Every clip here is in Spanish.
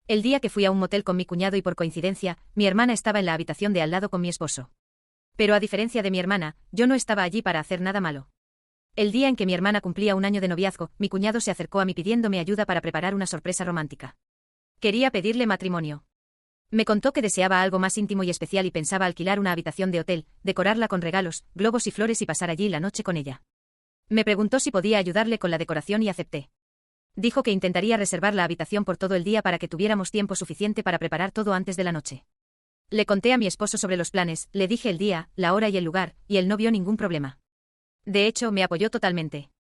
El día que fui a un motel con mi cuñado y por coincidencia, mi hermana estaba en la habitación de al lado con mi esposo. Pero a diferencia de mi hermana, yo no estaba allí para hacer nada malo. El día en que mi hermana cumplía un año de noviazgo, mi cuñado se acercó a mí pidiéndome ayuda para preparar una sorpresa romántica. Quería pedirle matrimonio. Me contó que deseaba algo más íntimo y especial y pensaba alquilar una habitación de hotel, decorarla con regalos, globos y flores y pasar allí la noche con ella. Me preguntó si podía ayudarle con la decoración y acepté. Dijo que intentaría reservar la habitación por todo el día para que tuviéramos tiempo suficiente para preparar todo antes de la noche. Le conté a mi esposo sobre los planes, le dije el día, la hora y el lugar, y él no vio ningún problema. De hecho, me apoyó totalmente.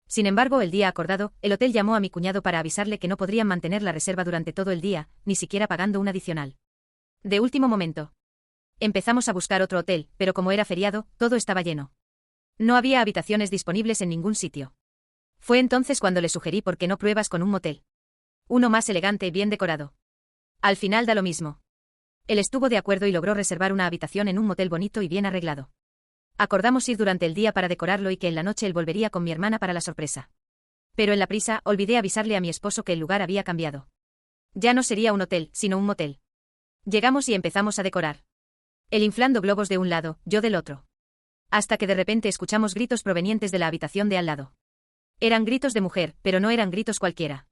Sin embargo, el día acordado, el hotel llamó a mi cuñado para avisarle que no podrían mantener la reserva durante todo el día, ni siquiera pagando un adicional. De último momento. Empezamos a buscar otro hotel, pero como era feriado, todo estaba lleno. No había habitaciones disponibles en ningún sitio. Fue entonces cuando le sugerí por qué no pruebas con un motel. Uno más elegante y bien decorado. Al final da lo mismo. Él estuvo de acuerdo y logró reservar una habitación en un motel bonito y bien arreglado. Acordamos ir durante el día para decorarlo y que en la noche él volvería con mi hermana para la sorpresa. Pero en la prisa, olvidé avisarle a mi esposo que el lugar había cambiado. Ya no sería un hotel, sino un motel. Llegamos y empezamos a decorar. Él inflando globos de un lado, yo del otro. Hasta que de repente escuchamos gritos provenientes de la habitación de al lado. Eran gritos de mujer, pero no eran gritos cualquiera.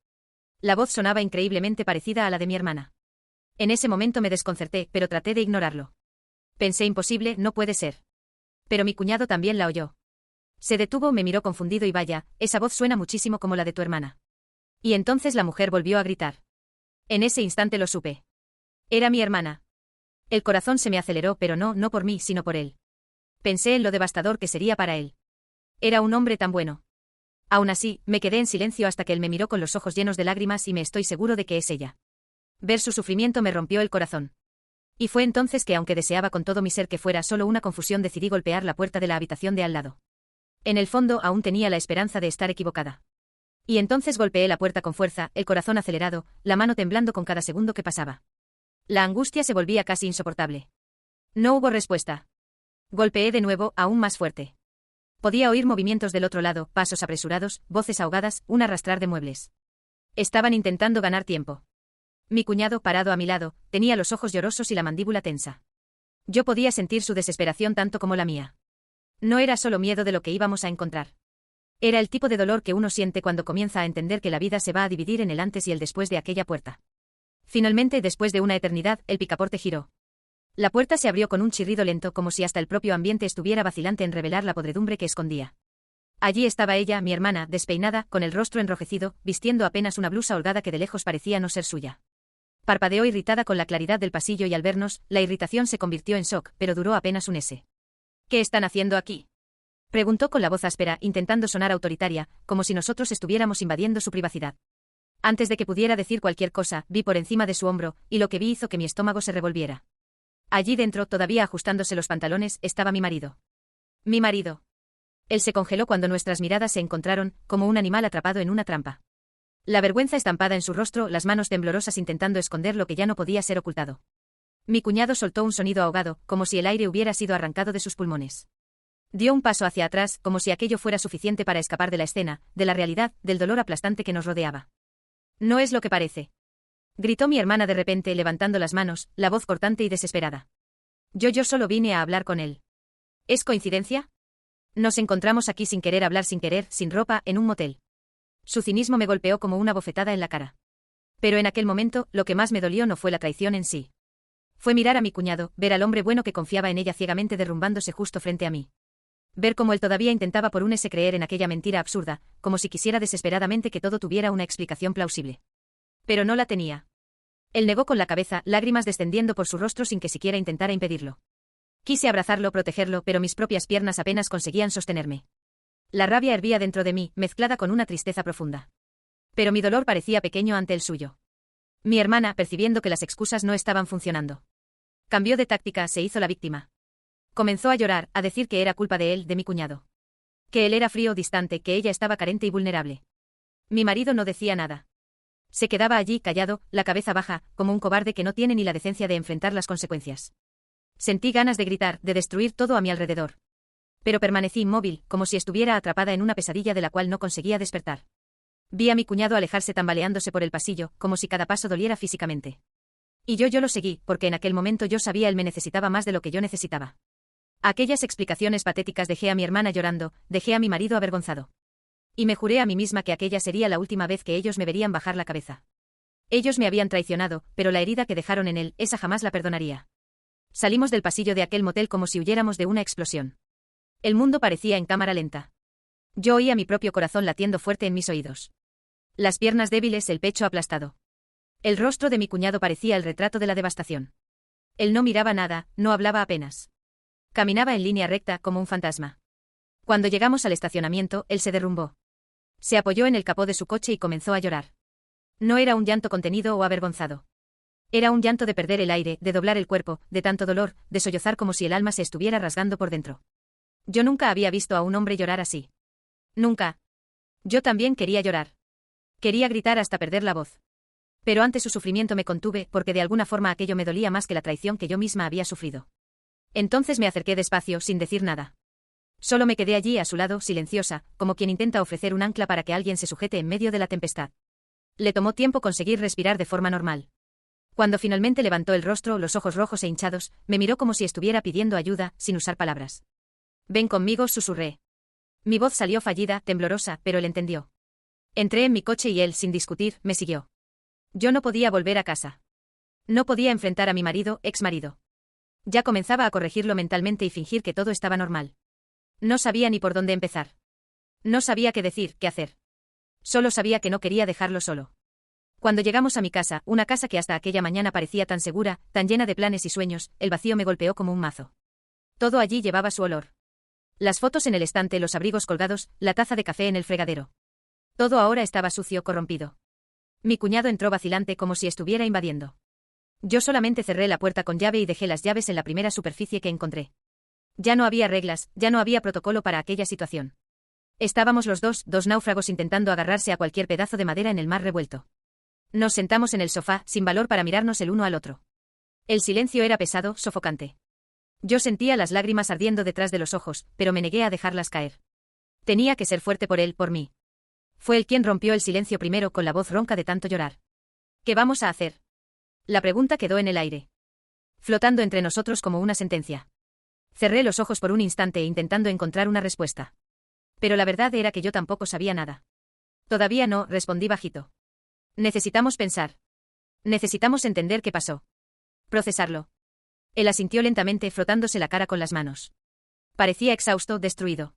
La voz sonaba increíblemente parecida a la de mi hermana. En ese momento me desconcerté, pero traté de ignorarlo. Pensé imposible, no puede ser. Pero mi cuñado también la oyó. Se detuvo, me miró confundido y vaya, esa voz suena muchísimo como la de tu hermana. Y entonces la mujer volvió a gritar. En ese instante lo supe. Era mi hermana. El corazón se me aceleró, pero no por mí, sino por él. Pensé en lo devastador que sería para él. Era un hombre tan bueno. Aún así, me quedé en silencio hasta que él me miró con los ojos llenos de lágrimas y me estoy seguro de que es ella. Ver su sufrimiento me rompió el corazón. Y fue entonces que, aunque deseaba con todo mi ser que fuera solo una confusión, decidí golpear la puerta de la habitación de al lado. En el fondo aún tenía la esperanza de estar equivocada. Y entonces golpeé la puerta con fuerza, el corazón acelerado, la mano temblando con cada segundo que pasaba. La angustia se volvía casi insoportable. No hubo respuesta. Golpeé de nuevo, aún más fuerte. Podía oír movimientos del otro lado, pasos apresurados, voces ahogadas, un arrastrar de muebles. Estaban intentando ganar tiempo. Mi cuñado, parado a mi lado, tenía los ojos llorosos y la mandíbula tensa. Yo podía sentir su desesperación tanto como la mía. No era solo miedo de lo que íbamos a encontrar. Era el tipo de dolor que uno siente cuando comienza a entender que la vida se va a dividir en el antes y el después de aquella puerta. Finalmente, después de una eternidad, el picaporte giró. La puerta se abrió con un chirrido lento, como si hasta el propio ambiente estuviera vacilante en revelar la podredumbre que escondía. Allí estaba ella, mi hermana, despeinada, con el rostro enrojecido, vistiendo apenas una blusa holgada que de lejos parecía no ser suya. Parpadeó irritada con la claridad del pasillo y al vernos, la irritación se convirtió en shock, pero duró apenas un s. ¿Qué están haciendo aquí?, preguntó con la voz áspera, intentando sonar autoritaria, como si nosotros estuviéramos invadiendo su privacidad. Antes de que pudiera decir cualquier cosa, vi por encima de su hombro, y lo que vi hizo que mi estómago se revolviera. Allí dentro, todavía ajustándose los pantalones, estaba mi marido. Mi marido. Él se congeló cuando nuestras miradas se encontraron, como un animal atrapado en una trampa. La vergüenza estampada en su rostro, las manos temblorosas intentando esconder lo que ya no podía ser ocultado. Mi cuñado soltó un sonido ahogado, como si el aire hubiera sido arrancado de sus pulmones. Dio un paso hacia atrás, como si aquello fuera suficiente para escapar de la escena, de la realidad, del dolor aplastante que nos rodeaba. No es lo que parece, gritó mi hermana de repente, levantando las manos, la voz cortante y desesperada. Yo solo vine a hablar con él. ¿Es coincidencia? Nos encontramos aquí sin querer hablar, sin querer, sin ropa, en un motel. Su cinismo me golpeó como una bofetada en la cara. Pero en aquel momento, lo que más me dolió no fue la traición en sí. Fue mirar a mi cuñado, ver al hombre bueno que confiaba en ella ciegamente derrumbándose justo frente a mí. Ver cómo él todavía intentaba por un ese creer en aquella mentira absurda, como si quisiera desesperadamente que todo tuviera una explicación plausible. Pero no la tenía. Él negó con la cabeza, lágrimas descendiendo por su rostro sin que siquiera intentara impedirlo. Quise abrazarlo, protegerlo, pero mis propias piernas apenas conseguían sostenerme. La rabia hervía dentro de mí, mezclada con una tristeza profunda. Pero mi dolor parecía pequeño ante el suyo. Mi hermana, percibiendo que las excusas no estaban funcionando, cambió de táctica, se hizo la víctima. Comenzó a llorar, a decir que era culpa de él, de mi cuñado. Que él era frío, distante, que ella estaba carente y vulnerable. Mi marido no decía nada. Se quedaba allí, callado, la cabeza baja, como un cobarde que no tiene ni la decencia de enfrentar las consecuencias. Sentí ganas de gritar, de destruir todo a mi alrededor. Pero permanecí inmóvil, como si estuviera atrapada en una pesadilla de la cual no conseguía despertar. Vi a mi cuñado alejarse tambaleándose por el pasillo, como si cada paso doliera físicamente. Y yo lo seguí, porque en aquel momento yo sabía él me necesitaba más de lo que yo necesitaba. A aquellas explicaciones patéticas dejé a mi hermana llorando, dejé a mi marido avergonzado. Y me juré a mí misma que aquella sería la última vez que ellos me verían bajar la cabeza. Ellos me habían traicionado, pero la herida que dejaron en él, esa jamás la perdonaría. Salimos del pasillo de aquel motel como si huyéramos de una explosión. El mundo parecía en cámara lenta. Yo oía mi propio corazón latiendo fuerte en mis oídos. Las piernas débiles, el pecho aplastado. El rostro de mi cuñado parecía el retrato de la devastación. Él no miraba nada, no hablaba apenas. Caminaba en línea recta como un fantasma. Cuando llegamos al estacionamiento, él se derrumbó. Se apoyó en el capó de su coche y comenzó a llorar. No era un llanto contenido o avergonzado. Era un llanto de perder el aire, de doblar el cuerpo, de tanto dolor, de sollozar como si el alma se estuviera rasgando por dentro. Yo nunca había visto a un hombre llorar así. Nunca. Yo también quería llorar. Quería gritar hasta perder la voz. Pero ante su sufrimiento me contuve, porque de alguna forma aquello me dolía más que la traición que yo misma había sufrido. Entonces me acerqué despacio, sin decir nada. Solo me quedé allí a su lado, silenciosa, como quien intenta ofrecer un ancla para que alguien se sujete en medio de la tempestad. Le tomó tiempo conseguir respirar de forma normal. Cuando finalmente levantó el rostro, los ojos rojos e hinchados, me miró como si estuviera pidiendo ayuda, sin usar palabras. «Ven conmigo», susurré. Mi voz salió fallida, temblorosa, pero él entendió. Entré en mi coche y él, sin discutir, me siguió. Yo no podía volver a casa. No podía enfrentar a mi marido, ex marido. Ya comenzaba a corregirlo mentalmente y fingir que todo estaba normal. No sabía ni por dónde empezar. No sabía qué decir, qué hacer. Solo sabía que no quería dejarlo solo. Cuando llegamos a mi casa, una casa que hasta aquella mañana parecía tan segura, tan llena de planes y sueños, el vacío me golpeó como un mazo. Todo allí llevaba su olor. Las fotos en el estante, los abrigos colgados, la taza de café en el fregadero. Todo ahora estaba sucio, corrompido. Mi cuñado entró vacilante como si estuviera invadiendo. Yo solamente cerré la puerta con llave y dejé las llaves en la primera superficie que encontré. Ya no había reglas, ya no había protocolo para aquella situación. Estábamos los dos náufragos intentando agarrarse a cualquier pedazo de madera en el mar revuelto. Nos sentamos en el sofá, sin valor para mirarnos el uno al otro. El silencio era pesado, sofocante. Yo sentía las lágrimas ardiendo detrás de los ojos, pero me negué a dejarlas caer. Tenía que ser fuerte por él, por mí. Fue él quien rompió el silencio primero con la voz ronca de tanto llorar. ¿Qué vamos a hacer? La pregunta quedó en el aire, flotando entre nosotros como una sentencia. Cerré los ojos por un instante intentando encontrar una respuesta. Pero la verdad era que yo tampoco sabía nada. Todavía no, respondí bajito. Necesitamos pensar. Necesitamos entender qué pasó. Procesarlo. Él asintió lentamente, frotándose la cara con las manos. Parecía exhausto, destruido.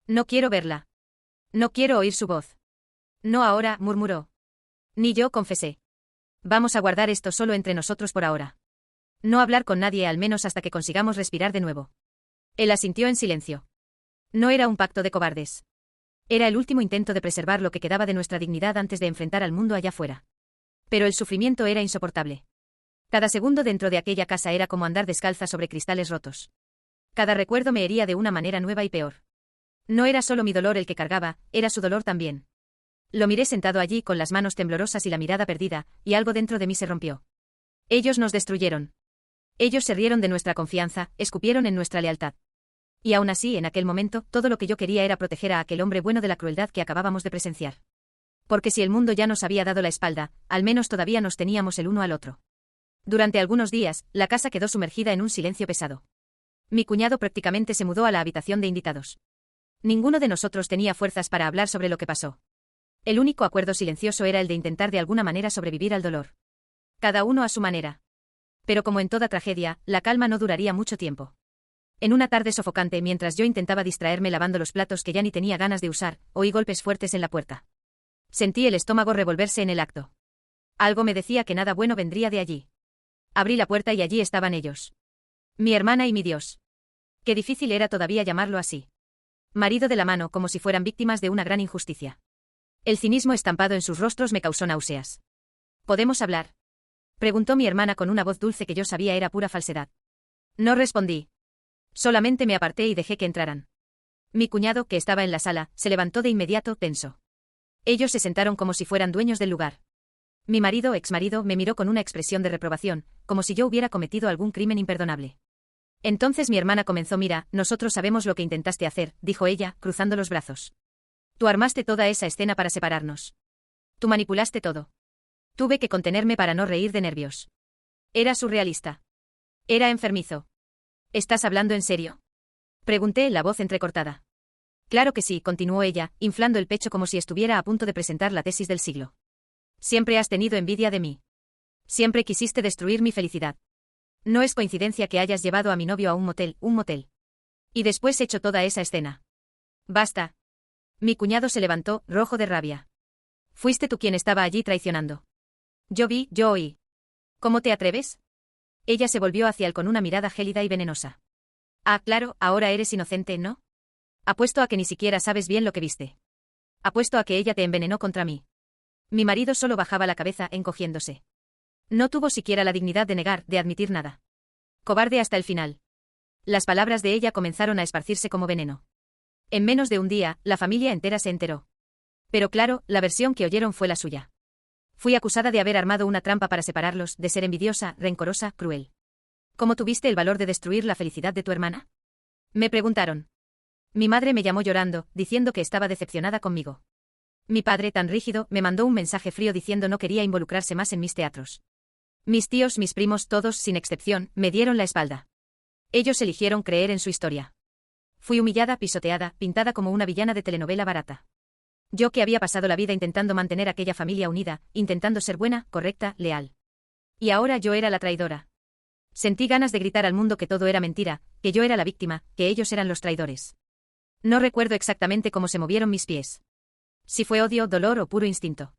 No quiero verla. No quiero oír su voz. No ahora, murmuró. Ni yo, confesé. Vamos a guardar esto solo entre nosotros por ahora. No hablar con nadie, al menos hasta que consigamos respirar de nuevo. Él asintió en silencio. No era un pacto de cobardes. Era el último intento de preservar lo que quedaba de nuestra dignidad antes de enfrentar al mundo allá afuera. Pero el sufrimiento era insoportable. Cada segundo dentro de aquella casa era como andar descalza sobre cristales rotos. Cada recuerdo me hería de una manera nueva y peor. No era solo mi dolor el que cargaba, era su dolor también. Lo miré sentado allí con las manos temblorosas y la mirada perdida, y algo dentro de mí se rompió. Ellos nos destruyeron. Ellos se rieron de nuestra confianza, escupieron en nuestra lealtad. Y aún así, en aquel momento, todo lo que yo quería era proteger a aquel hombre bueno de la crueldad que acabábamos de presenciar. Porque si el mundo ya nos había dado la espalda, al menos todavía nos teníamos el uno al otro. Durante algunos días, la casa quedó sumergida en un silencio pesado. Mi cuñado prácticamente se mudó a la habitación de invitados. Ninguno de nosotros tenía fuerzas para hablar sobre lo que pasó. El único acuerdo silencioso era el de intentar de alguna manera sobrevivir al dolor. Cada uno a su manera. Pero como en toda tragedia, la calma no duraría mucho tiempo. En una tarde sofocante, mientras yo intentaba distraerme lavando los platos que ya ni tenía ganas de usar, oí golpes fuertes en la puerta. Sentí el estómago revolverse en el acto. Algo me decía que nada bueno vendría de allí. Abrí la puerta y allí estaban ellos. Mi hermana y mi Dios. Qué difícil era todavía llamarlo así. Marido de la mano, como si fueran víctimas de una gran injusticia. El cinismo estampado en sus rostros me causó náuseas. ¿Podemos hablar?, preguntó mi hermana con una voz dulce que yo sabía era pura falsedad. No respondí. Solamente me aparté y dejé que entraran. Mi cuñado, que estaba en la sala, se levantó de inmediato, tenso. Ellos se sentaron como si fueran dueños del lugar. Mi marido, exmarido, me miró con una expresión de reprobación, como si yo hubiera cometido algún crimen imperdonable. Entonces mi hermana comenzó: mira, nosotros sabemos lo que intentaste hacer, dijo ella, cruzando los brazos. Tú armaste toda esa escena para separarnos. Tú manipulaste todo. Tuve que contenerme para no reír de nervios. Era surrealista. Era enfermizo. ¿Estás hablando en serio? Pregunté, la voz entrecortada. Claro que sí, continuó ella, inflando el pecho como si estuviera a punto de presentar la tesis del siglo. Siempre has tenido envidia de mí. Siempre quisiste destruir mi felicidad. No es coincidencia que hayas llevado a mi novio a un motel. Y después hecho toda esa escena. Basta. Mi cuñado se levantó, rojo de rabia. Fuiste tú quien estaba allí traicionando. Yo vi, yo oí. ¿Cómo te atreves? Ella se volvió hacia él con una mirada gélida y venenosa. Ah, claro, ahora eres inocente, ¿no? Apuesto a que ni siquiera sabes bien lo que viste. Apuesto a que ella te envenenó contra mí. Mi marido solo bajaba la cabeza, encogiéndose. No tuvo siquiera la dignidad de negar, de admitir nada. Cobarde hasta el final. Las palabras de ella comenzaron a esparcirse como veneno. En menos de un día, la familia entera se enteró. Pero claro, la versión que oyeron fue la suya. Fui acusada de haber armado una trampa para separarlos, de ser envidiosa, rencorosa, cruel. ¿Cómo tuviste el valor de destruir la felicidad de tu hermana? Me preguntaron. Mi madre me llamó llorando, diciendo que estaba decepcionada conmigo. Mi padre, tan rígido, me mandó un mensaje frío diciendo no quería involucrarse más en mis teatros. Mis tíos, mis primos, todos, sin excepción, me dieron la espalda. Ellos eligieron creer en su historia. Fui humillada, pisoteada, pintada como una villana de telenovela barata. Yo que había pasado la vida intentando mantener aquella familia unida, intentando ser buena, correcta, leal. Y ahora yo era la traidora. Sentí ganas de gritar al mundo que todo era mentira, que yo era la víctima, que ellos eran los traidores. No recuerdo exactamente cómo se movieron mis pies. Si fue odio, dolor o puro instinto.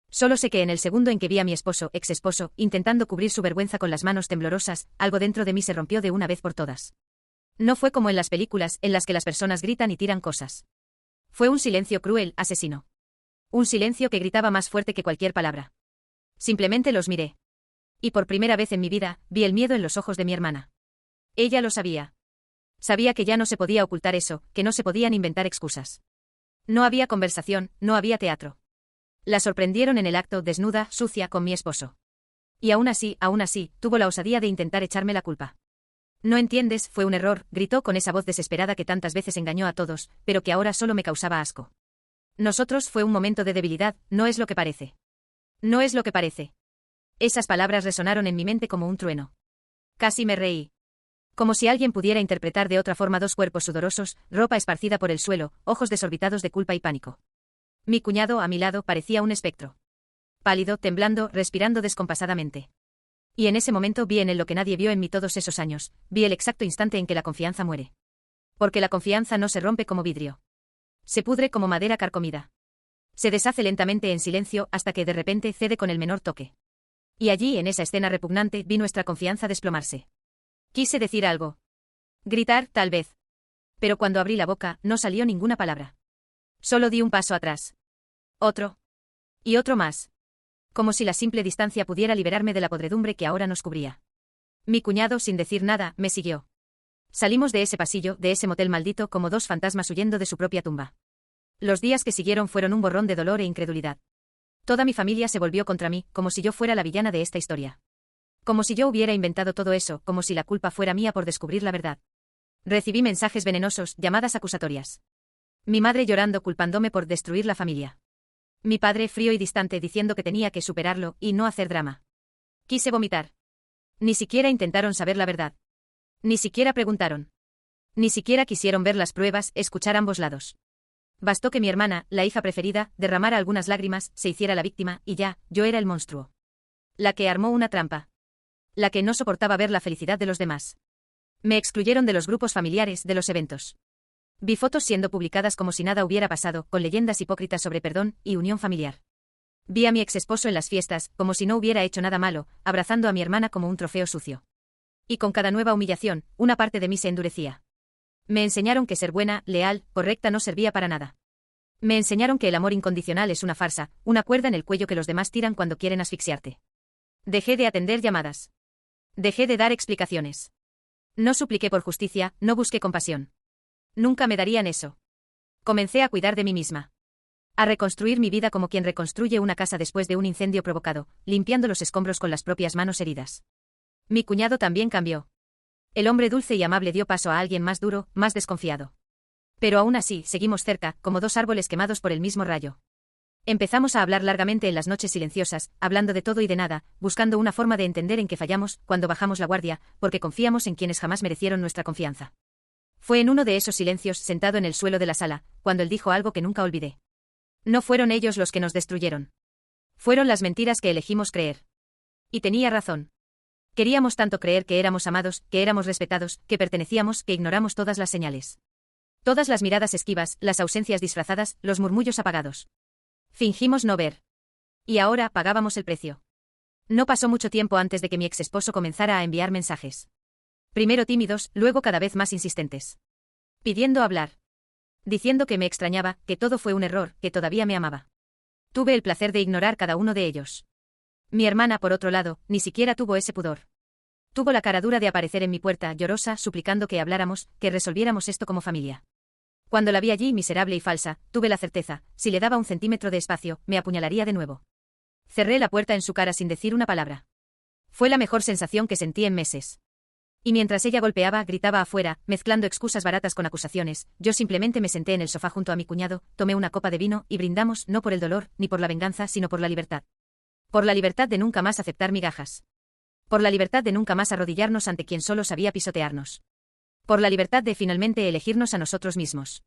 Solo sé que en el segundo en que vi a mi esposo, ex esposo, intentando cubrir su vergüenza con las manos temblorosas, algo dentro de mí se rompió de una vez por todas. No fue como en las películas, en las que las personas gritan y tiran cosas. Fue un silencio cruel, asesino. Un silencio que gritaba más fuerte que cualquier palabra. Simplemente los miré. Y por primera vez en mi vida, vi el miedo en los ojos de mi hermana. Ella lo sabía. Sabía que ya no se podía ocultar eso, que no se podían inventar excusas. No había conversación, no había teatro. La sorprendieron en el acto, desnuda, sucia, con mi esposo. Y aún así, tuvo la osadía de intentar echarme la culpa. No entiendes, fue un error, gritó con esa voz desesperada que tantas veces engañó a todos, pero que ahora solo me causaba asco. Nosotros fue un momento de debilidad, no es lo que parece. No es lo que parece. Esas palabras resonaron en mi mente como un trueno. Casi me reí. Como si alguien pudiera interpretar de otra forma dos cuerpos sudorosos, ropa esparcida por el suelo, ojos desorbitados de culpa y pánico. Mi cuñado, a mi lado, parecía un espectro. Pálido, temblando, respirando descompasadamente. Y en ese momento vi en él lo que nadie vio en mí todos esos años, vi el exacto instante en que la confianza muere. Porque la confianza no se rompe como vidrio. Se pudre como madera carcomida. Se deshace lentamente en silencio hasta que de repente cede con el menor toque. Y allí, en esa escena repugnante, vi nuestra confianza desplomarse. Quise decir algo. Gritar, tal vez. Pero cuando abrí la boca, no salió ninguna palabra. Solo di un paso atrás. Otro. Y otro más. Como si la simple distancia pudiera liberarme de la podredumbre que ahora nos cubría. Mi cuñado, sin decir nada, me siguió. Salimos de ese pasillo, de ese motel maldito, como dos fantasmas huyendo de su propia tumba. Los días que siguieron fueron un borrón de dolor e incredulidad. Toda mi familia se volvió contra mí, como si yo fuera la villana de esta historia. Como si yo hubiera inventado todo eso, como si la culpa fuera mía por descubrir la verdad. Recibí mensajes venenosos, llamadas acusatorias. Mi madre llorando culpándome por destruir la familia. Mi padre frío y distante diciendo que tenía que superarlo y no hacer drama. Quise vomitar. Ni siquiera intentaron saber la verdad. Ni siquiera preguntaron. Ni siquiera quisieron ver las pruebas, escuchar ambos lados. Bastó que mi hermana, la hija preferida, derramara algunas lágrimas, se hiciera la víctima, y ya, yo era el monstruo. La que armó una trampa. La que no soportaba ver la felicidad de los demás. Me excluyeron de los grupos familiares, de los eventos. Vi fotos siendo publicadas como si nada hubiera pasado, con leyendas hipócritas sobre perdón y unión familiar. Vi a mi exesposo en las fiestas, como si no hubiera hecho nada malo, abrazando a mi hermana como un trofeo sucio. Y con cada nueva humillación, una parte de mí se endurecía. Me enseñaron que ser buena, leal, correcta no servía para nada. Me enseñaron que el amor incondicional es una farsa, una cuerda en el cuello que los demás tiran cuando quieren asfixiarte. Dejé de atender llamadas. Dejé de dar explicaciones. No supliqué por justicia, no busqué compasión. Nunca me darían eso. Comencé a cuidar de mí misma. A reconstruir mi vida como quien reconstruye una casa después de un incendio provocado, limpiando los escombros con las propias manos heridas. Mi cuñado también cambió. El hombre dulce y amable dio paso a alguien más duro, más desconfiado. Pero aún así, seguimos cerca, como dos árboles quemados por el mismo rayo. Empezamos a hablar largamente en las noches silenciosas, hablando de todo y de nada, buscando una forma de entender en qué fallamos cuando bajamos la guardia, porque confiamos en quienes jamás merecieron nuestra confianza. Fue en uno de esos silencios, sentado en el suelo de la sala, cuando él dijo algo que nunca olvidé. No fueron ellos los que nos destruyeron. Fueron las mentiras que elegimos creer. Y tenía razón. Queríamos tanto creer que éramos amados, que éramos respetados, que pertenecíamos, que ignoramos todas las señales. Todas las miradas esquivas, las ausencias disfrazadas, los murmullos apagados. Fingimos no ver. Y ahora pagábamos el precio. No pasó mucho tiempo antes de que mi ex esposo comenzara a enviar mensajes. Primero tímidos, luego cada vez más insistentes. Pidiendo hablar. Diciendo que me extrañaba, que todo fue un error, que todavía me amaba. Tuve el placer de ignorar cada uno de ellos. Mi hermana, por otro lado, ni siquiera tuvo ese pudor. Tuvo la cara dura de aparecer en mi puerta, llorosa, suplicando que habláramos, que resolviéramos esto como familia. Cuando la vi allí, miserable y falsa, tuve la certeza, si le daba un centímetro de espacio, me apuñalaría de nuevo. Cerré la puerta en su cara sin decir una palabra. Fue la mejor sensación que sentí en meses. Y mientras ella golpeaba, gritaba afuera, mezclando excusas baratas con acusaciones, yo simplemente me senté en el sofá junto a mi cuñado, tomé una copa de vino y brindamos, no por el dolor, ni por la venganza, sino por la libertad. Por la libertad de nunca más aceptar migajas. Por la libertad de nunca más arrodillarnos ante quien solo sabía pisotearnos. Por la libertad de finalmente elegirnos a nosotros mismos.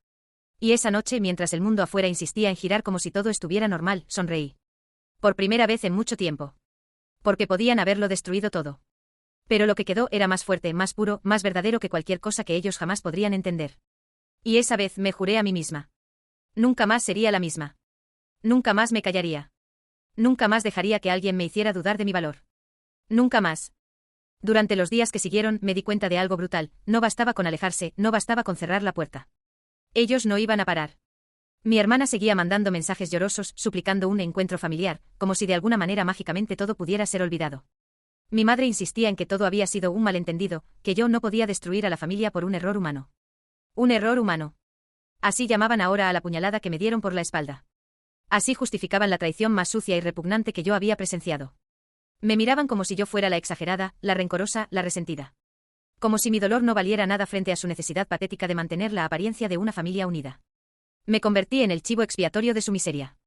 Y esa noche, mientras el mundo afuera insistía en girar como si todo estuviera normal, sonreí. Por primera vez en mucho tiempo. Porque podían haberlo destruido todo. Pero lo que quedó era más fuerte, más puro, más verdadero que cualquier cosa que ellos jamás podrían entender. Y esa vez me juré a mí misma. Nunca más sería la misma. Nunca más me callaría. Nunca más dejaría que alguien me hiciera dudar de mi valor. Nunca más. Durante los días que siguieron me di cuenta de algo brutal, no bastaba con alejarse, no bastaba con cerrar la puerta. Ellos no iban a parar. Mi hermana seguía mandando mensajes llorosos, suplicando un encuentro familiar, como si de alguna manera mágicamente todo pudiera ser olvidado. Mi madre insistía en que todo había sido un malentendido, que yo no podía destruir a la familia por un error humano. Un error humano. Así llamaban ahora a la puñalada que me dieron por la espalda. Así justificaban la traición más sucia y repugnante que yo había presenciado. Me miraban como si yo fuera la exagerada, la rencorosa, la resentida. Como si mi dolor no valiera nada frente a su necesidad patética de mantener la apariencia de una familia unida. Me convertí en el chivo expiatorio de su miseria.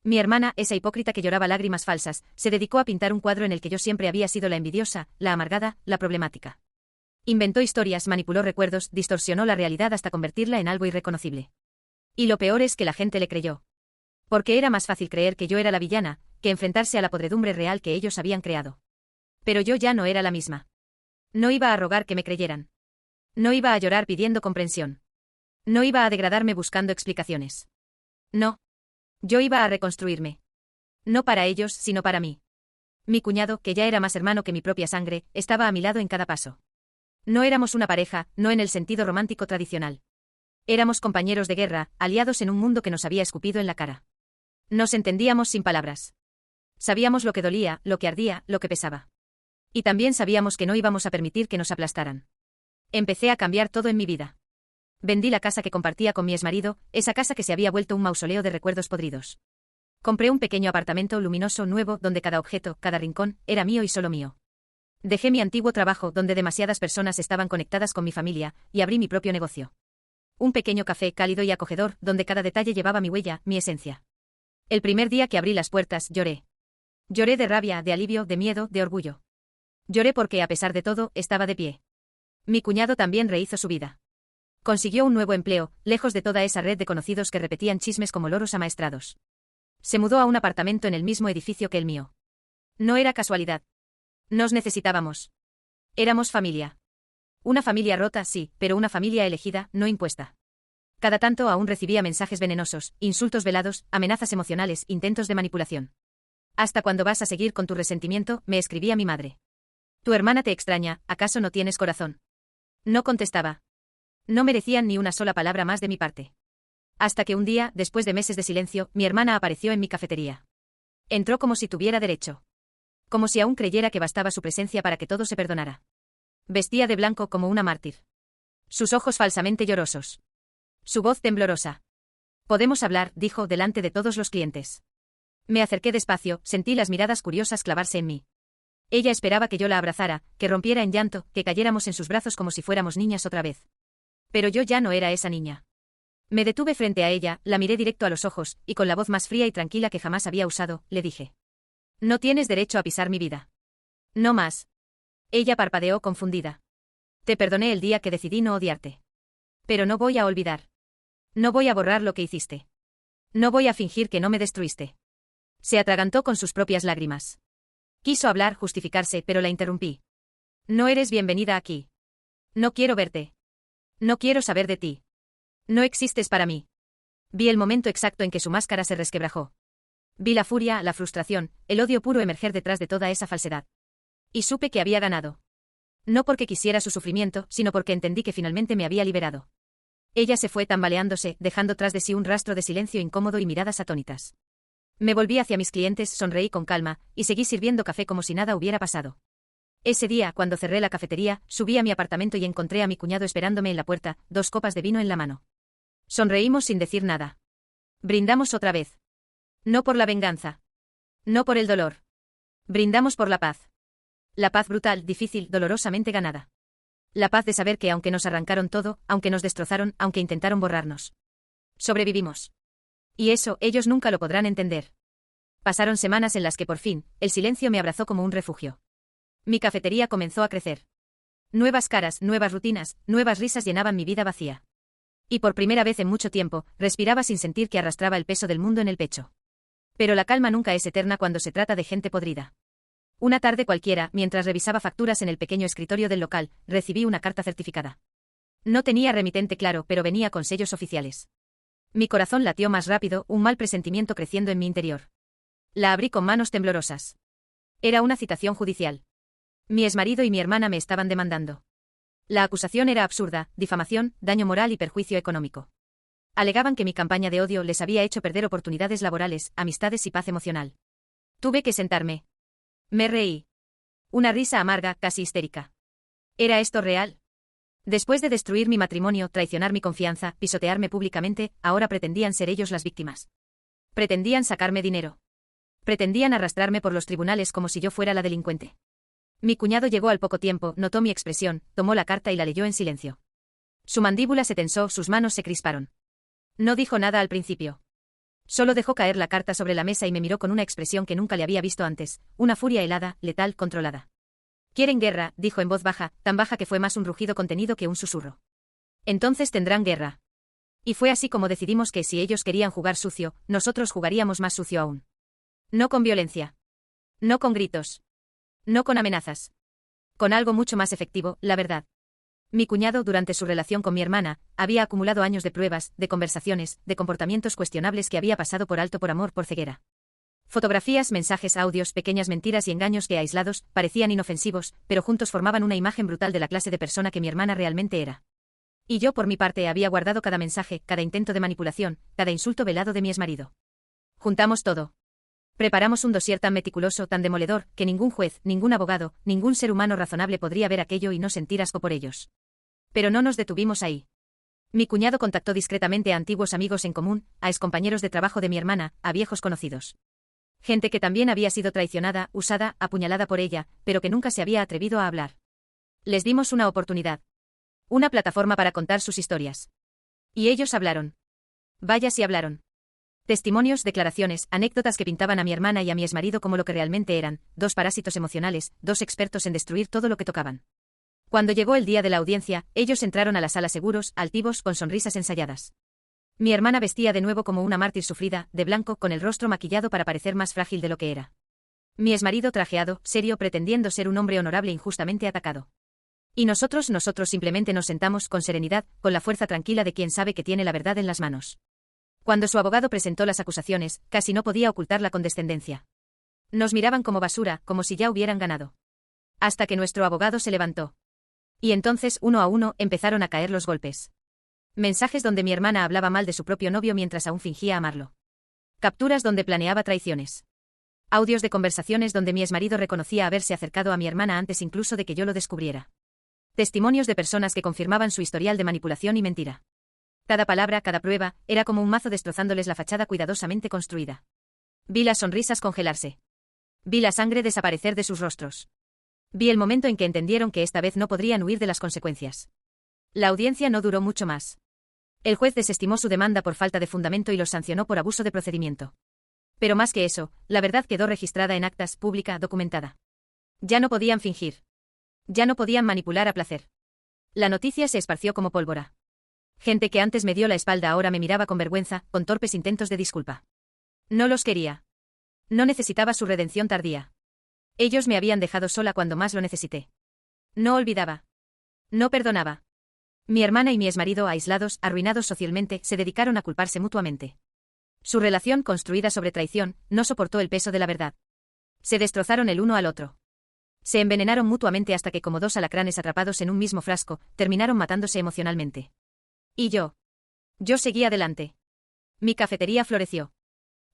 Mi hermana, esa hipócrita que lloraba lágrimas falsas, se dedicó a pintar un cuadro en el que yo siempre había sido la envidiosa, la amargada, la problemática. Inventó historias, manipuló recuerdos, distorsionó la realidad hasta convertirla en algo irreconocible. Y lo peor es que la gente le creyó. Porque era más fácil creer que yo era la villana, que enfrentarse a la podredumbre real que ellos habían creado. Pero yo ya no era la misma. No iba a rogar que me creyeran. No iba a llorar pidiendo comprensión. No iba a degradarme buscando explicaciones. No. Yo iba a reconstruirme. No para ellos, sino para mí. Mi cuñado, que ya era más hermano que mi propia sangre, estaba a mi lado en cada paso. No éramos una pareja, no en el sentido romántico tradicional. Éramos compañeros de guerra, aliados en un mundo que nos había escupido en la cara. Nos entendíamos sin palabras. Sabíamos lo que dolía, lo que ardía, lo que pesaba. Y también sabíamos que no íbamos a permitir que nos aplastaran. Empecé a cambiar todo en mi vida. Vendí la casa que compartía con mi exmarido, esa casa que se había vuelto un mausoleo de recuerdos podridos. Compré un pequeño apartamento luminoso nuevo donde cada objeto, cada rincón, era mío y solo mío. Dejé mi antiguo trabajo donde demasiadas personas estaban conectadas con mi familia, y abrí mi propio negocio. Un pequeño café cálido y acogedor donde cada detalle llevaba mi huella, mi esencia. El primer día que abrí las puertas, lloré. Lloré de rabia, de alivio, de miedo, de orgullo. Lloré porque, a pesar de todo, estaba de pie. Mi cuñado también rehizo su vida. Consiguió un nuevo empleo, lejos de toda esa red de conocidos que repetían chismes como loros amaestrados. Se mudó a un apartamento en el mismo edificio que el mío. No era casualidad. Nos necesitábamos. Éramos familia. Una familia rota, sí, pero una familia elegida, no impuesta. Cada tanto aún recibía mensajes venenosos, insultos velados, amenazas emocionales, intentos de manipulación. ¿Hasta cuándo vas a seguir con tu resentimiento?, me escribía mi madre. Tu hermana te extraña, ¿acaso no tienes corazón? No contestaba. No merecían ni una sola palabra más de mi parte. Hasta que un día, después de meses de silencio, mi hermana apareció en mi cafetería. Entró como si tuviera derecho. Como si aún creyera que bastaba su presencia para que todo se perdonara. Vestía de blanco como una mártir. Sus ojos falsamente llorosos. Su voz temblorosa. Podemos hablar, dijo delante de todos los clientes. Me acerqué despacio, sentí las miradas curiosas clavarse en mí. Ella esperaba que yo la abrazara, que rompiera en llanto, que cayéramos en sus brazos como si fuéramos niñas otra vez. Pero yo ya no era esa niña. Me detuve frente a ella, la miré directo a los ojos, y con la voz más fría y tranquila que jamás había usado, le dije. No tienes derecho a pisar mi vida. No más. Ella parpadeó confundida. Te perdoné el día que decidí no odiarte. Pero no voy a olvidar. No voy a borrar lo que hiciste. No voy a fingir que no me destruiste. Se atragantó con sus propias lágrimas. Quiso hablar, justificarse, pero la interrumpí. No eres bienvenida aquí. No quiero verte. No quiero saber de ti. No existes para mí. Vi el momento exacto en que su máscara se resquebrajó. Vi la furia, la frustración, el odio puro emerger detrás de toda esa falsedad. Y supe que había ganado. No porque quisiera su sufrimiento, sino porque entendí que finalmente me había liberado. Ella se fue tambaleándose, dejando tras de sí un rastro de silencio incómodo y miradas atónitas. Me volví hacia mis clientes, sonreí con calma, y seguí sirviendo café como si nada hubiera pasado. Ese día, cuando cerré la cafetería, subí a mi apartamento y encontré a mi cuñado esperándome en la puerta, 2 copas de vino en la mano. Sonreímos sin decir nada. Brindamos otra vez. No por la venganza. No por el dolor. Brindamos por la paz. La paz brutal, difícil, dolorosamente ganada. La paz de saber que aunque nos arrancaron todo, aunque nos destrozaron, aunque intentaron borrarnos, sobrevivimos. Y eso, ellos nunca lo podrán entender. Pasaron semanas en las que por fin, el silencio me abrazó como un refugio. Mi cafetería comenzó a crecer. Nuevas caras, nuevas rutinas, nuevas risas llenaban mi vida vacía. Y por primera vez en mucho tiempo, respiraba sin sentir que arrastraba el peso del mundo en el pecho. Pero la calma nunca es eterna cuando se trata de gente podrida. Una tarde cualquiera, mientras revisaba facturas en el pequeño escritorio del local, recibí una carta certificada. No tenía remitente claro, pero venía con sellos oficiales. Mi corazón latió más rápido, un mal presentimiento creciendo en mi interior. La abrí con manos temblorosas. Era una citación judicial. Mi exmarido y mi hermana me estaban demandando. La acusación era absurda: difamación, daño moral y perjuicio económico. Alegaban que mi campaña de odio les había hecho perder oportunidades laborales, amistades y paz emocional. Tuve que sentarme. Me reí. Una risa amarga, casi histérica. ¿Era esto real? Después de destruir mi matrimonio, traicionar mi confianza, pisotearme públicamente, ahora pretendían ser ellos las víctimas. Pretendían sacarme dinero. Pretendían arrastrarme por los tribunales como si yo fuera la delincuente. Mi cuñado llegó al poco tiempo, notó mi expresión, tomó la carta y la leyó en silencio. Su mandíbula se tensó, sus manos se crisparon. No dijo nada al principio. Solo dejó caer la carta sobre la mesa y me miró con una expresión que nunca le había visto antes, una furia helada, letal, controlada. «Quieren guerra», dijo en voz baja, tan baja que fue más un rugido contenido que un susurro. «Entonces tendrán guerra». Y fue así como decidimos que si ellos querían jugar sucio, nosotros jugaríamos más sucio aún. No con violencia. No con gritos. No con amenazas. Con algo mucho más efectivo, la verdad. Mi cuñado, durante su relación con mi hermana, había acumulado años de pruebas, de conversaciones, de comportamientos cuestionables que había pasado por alto por amor, por ceguera. Fotografías, mensajes, audios, pequeñas mentiras y engaños que aislados, parecían inofensivos, pero juntos formaban una imagen brutal de la clase de persona que mi hermana realmente era. Y yo por mi parte había guardado cada mensaje, cada intento de manipulación, cada insulto velado de mi exmarido. Juntamos todo. Preparamos un dossier tan meticuloso, tan demoledor, que ningún juez, ningún abogado, ningún ser humano razonable podría ver aquello y no sentir asco por ellos. Pero no nos detuvimos ahí. Mi cuñado contactó discretamente a antiguos amigos en común, a excompañeros de trabajo de mi hermana, a viejos conocidos. Gente que también había sido traicionada, usada, apuñalada por ella, pero que nunca se había atrevido a hablar. Les dimos una oportunidad. Una plataforma para contar sus historias. Y ellos hablaron. Vaya si hablaron. Testimonios, declaraciones, anécdotas que pintaban a mi hermana y a mi exmarido como lo que realmente eran, 2 parásitos emocionales, 2 expertos en destruir todo lo que tocaban. Cuando llegó el día de la audiencia, ellos entraron a la sala seguros, altivos, con sonrisas ensayadas. Mi hermana vestía de nuevo como una mártir sufrida, de blanco, con el rostro maquillado para parecer más frágil de lo que era. Mi exmarido trajeado, serio, pretendiendo ser un hombre honorable injustamente atacado. Y nosotros simplemente nos sentamos con serenidad, con la fuerza tranquila de quien sabe que tiene la verdad en las manos. Cuando su abogado presentó las acusaciones, casi no podía ocultar la condescendencia. Nos miraban como basura, como si ya hubieran ganado. Hasta que nuestro abogado se levantó. Y entonces, uno a uno, empezaron a caer los golpes. Mensajes donde mi hermana hablaba mal de su propio novio mientras aún fingía amarlo. Capturas donde planeaba traiciones. Audios de conversaciones donde mi exmarido reconocía haberse acercado a mi hermana antes incluso de que yo lo descubriera. Testimonios de personas que confirmaban su historial de manipulación y mentira. Cada palabra, cada prueba, era como un mazo destrozándoles la fachada cuidadosamente construida. Vi las sonrisas congelarse. Vi la sangre desaparecer de sus rostros. Vi el momento en que entendieron que esta vez no podrían huir de las consecuencias. La audiencia no duró mucho más. El juez desestimó su demanda por falta de fundamento y los sancionó por abuso de procedimiento. Pero más que eso, la verdad quedó registrada en actas, pública, documentada. Ya no podían fingir. Ya no podían manipular a placer. La noticia se esparció como pólvora. Gente que antes me dio la espalda ahora me miraba con vergüenza, con torpes intentos de disculpa. No los quería. No necesitaba su redención tardía. Ellos me habían dejado sola cuando más lo necesité. No olvidaba. No perdonaba. Mi hermana y mi exmarido, aislados, arruinados socialmente, se dedicaron a culparse mutuamente. Su relación, construida sobre traición, no soportó el peso de la verdad. Se destrozaron el uno al otro. Se envenenaron mutuamente hasta que, como dos alacranes atrapados en un mismo frasco, terminaron matándose emocionalmente. Y yo. Yo seguí adelante. Mi cafetería floreció.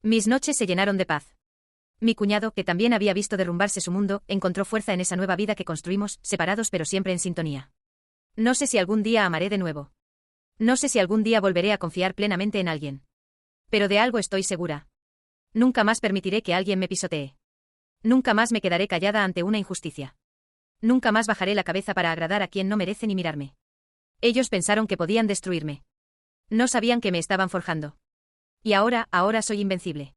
Mis noches se llenaron de paz. Mi cuñado, que también había visto derrumbarse su mundo, encontró fuerza en esa nueva vida que construimos, separados pero siempre en sintonía. No sé si algún día amaré de nuevo. No sé si algún día volveré a confiar plenamente en alguien. Pero de algo estoy segura. Nunca más permitiré que alguien me pisotee. Nunca más me quedaré callada ante una injusticia. Nunca más bajaré la cabeza para agradar a quien no merece ni mirarme. Ellos pensaron que podían destruirme. No sabían que me estaban forjando. Y ahora soy invencible.